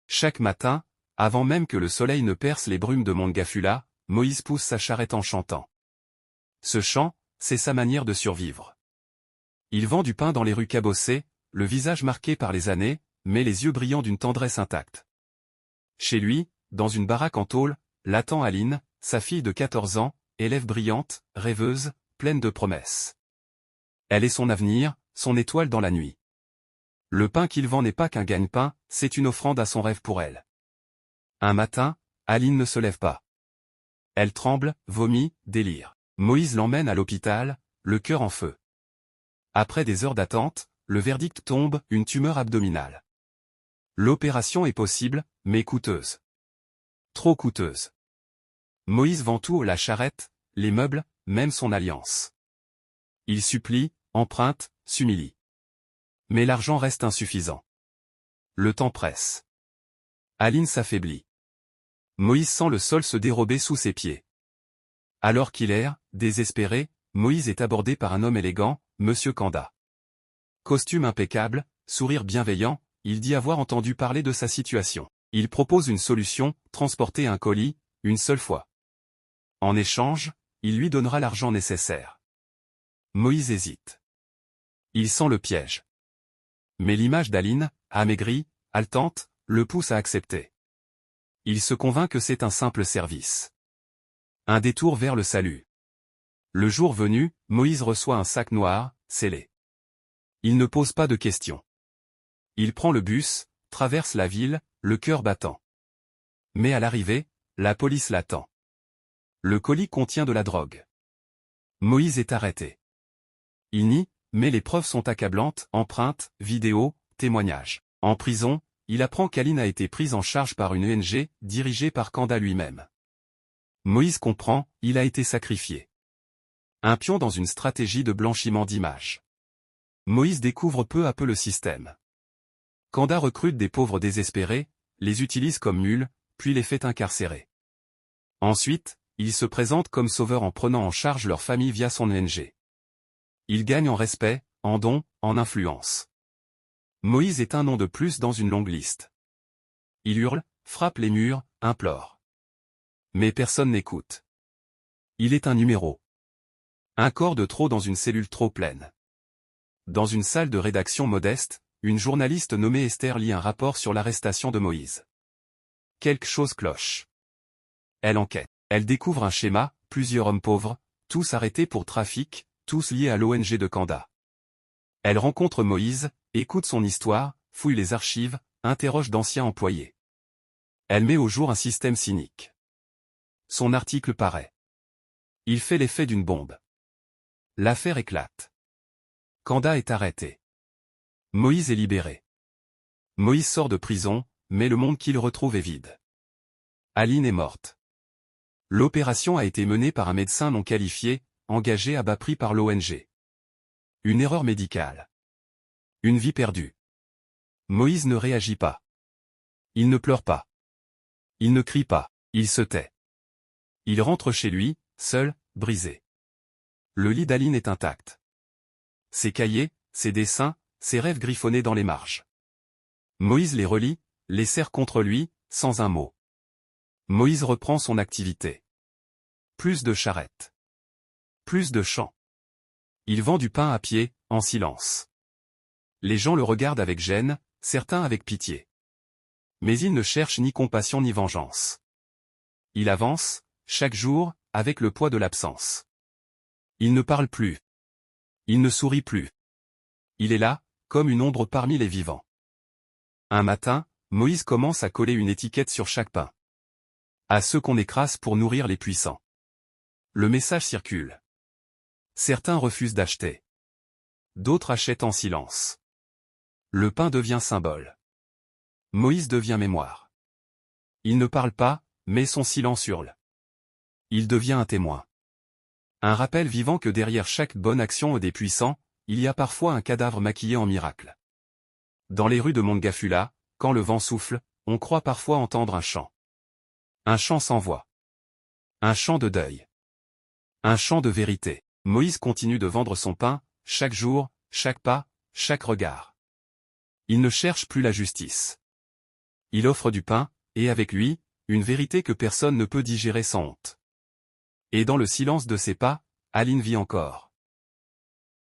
Chaque matin, avant même que le soleil ne perce les brumes de Mongafula, Moïse pousse sa charrette en chantant. Ce chant, c'est sa manière de survivre. Il vend du pain dans les rues cabossées, le visage marqué par les années, mais les yeux brillants d'une tendresse intacte. Chez lui, dans une baraque en tôle, l'attend Aline, sa fille de 14 ans, élève brillante, rêveuse, pleine de promesses. Elle est son avenir, son étoile dans la nuit. Le pain qu'il vend n'est pas qu'un gagne-pain, c'est une offrande à son rêve pour elle. Un matin, Aline ne se lève pas. Elle tremble, vomit, délire. Moïse l'emmène à l'hôpital, le cœur en feu. Après des heures d'attente, le verdict tombe, une tumeur abdominale. L'opération est possible, mais coûteuse. Trop coûteuse. Moïse vend tout, la charrette, les meubles, même son alliance. Il supplie, emprunte, s'humilie. Mais l'argent reste insuffisant. Le temps presse. Aline s'affaiblit. Moïse sent le sol se dérober sous ses pieds. Alors qu'il erre, désespéré, Moïse est abordé par un homme élégant, Monsieur Kanda. Costume impeccable, sourire bienveillant, il dit avoir entendu parler de sa situation. Il propose une solution, transporter un colis, une seule fois. En échange, il lui donnera l'argent nécessaire. Moïse hésite. Il sent le piège. Mais l'image d'Aline, amaigrie, haletante, le pousse à accepter. Il se convainc que c'est un simple service. Un détour vers le salut. Le jour venu, Moïse reçoit un sac noir, scellé. Il ne pose pas de questions. Il prend le bus, traverse la ville, le cœur battant. Mais à l'arrivée, la police l'attend. Le colis contient de la drogue. Moïse est arrêté. Il nie, mais les preuves sont accablantes, empreintes, vidéos, témoignages. En prison, il apprend qu'Aline a été prise en charge par une ONG, dirigée par Kanda lui-même. Moïse comprend, il a été sacrifié. Un pion dans une stratégie de blanchiment d'images. Moïse découvre peu à peu le système. Kanda recrute des pauvres désespérés, les utilise comme mules, puis les fait incarcérer. Ensuite, il se présente comme sauveur en prenant en charge leur famille via son ONG. Il gagne en respect, en dons, en influence. Moïse est un nom de plus dans une longue liste. Il hurle, frappe les murs, implore. Mais personne n'écoute. Il est un numéro. Un corps de trop dans une cellule trop pleine. Dans une salle de rédaction modeste, une journaliste nommée Esther lit un rapport sur l'arrestation de Moïse. Quelque chose cloche. Elle enquête. Elle découvre un schéma, plusieurs hommes pauvres, tous arrêtés pour trafic, tous liés à l'ONG de Kanda. Elle rencontre Moïse, écoute son histoire, fouille les archives, interroge d'anciens employés. Elle met au jour un système cynique. Son article paraît. Il fait l'effet d'une bombe. L'affaire éclate. Kanda est arrêté. Moïse est libéré. Moïse sort de prison, mais le monde qu'il retrouve est vide. Aline est morte. L'opération a été menée par un médecin non qualifié, engagé à bas prix par l'ONG. Une erreur médicale. Une vie perdue. Moïse ne réagit pas. Il ne pleure pas. Il ne crie pas, il se tait. Il rentre chez lui, seul, brisé. Le lit d'Aline est intact. Ses cahiers, ses dessins, ses rêves griffonnés dans les marges. Moïse les relit, les serre contre lui, sans un mot. Moïse reprend son activité. Plus de charrettes. Plus de chants. Il vend du pain à pied, en silence. Les gens le regardent avec gêne, certains avec pitié. Mais il ne cherche ni compassion ni vengeance. Il avance, chaque jour, avec le poids de l'absence. Il ne parle plus. Il ne sourit plus. Il est là, comme une ombre parmi les vivants. Un matin, Moïse commence à coller une étiquette sur chaque pain. À ceux qu'on écrase pour nourrir les puissants. Le message circule. Certains refusent d'acheter. D'autres achètent en silence. Le pain devient symbole. Moïse devient mémoire. Il ne parle pas, mais son silence hurle. Il devient un témoin. Un rappel vivant que derrière chaque bonne action des puissants, il y a parfois un cadavre maquillé en miracle. Dans les rues de Mongafula, quand le vent souffle, on croit parfois entendre un chant. Un chant sans voix. Un chant de deuil. Un chant de vérité. Moïse continue de vendre son pain, chaque jour, chaque pas, chaque regard. Il ne cherche plus la justice. Il offre du pain, et avec lui, une vérité que personne ne peut digérer sans honte. Et dans le silence de ses pas, Aline vit encore.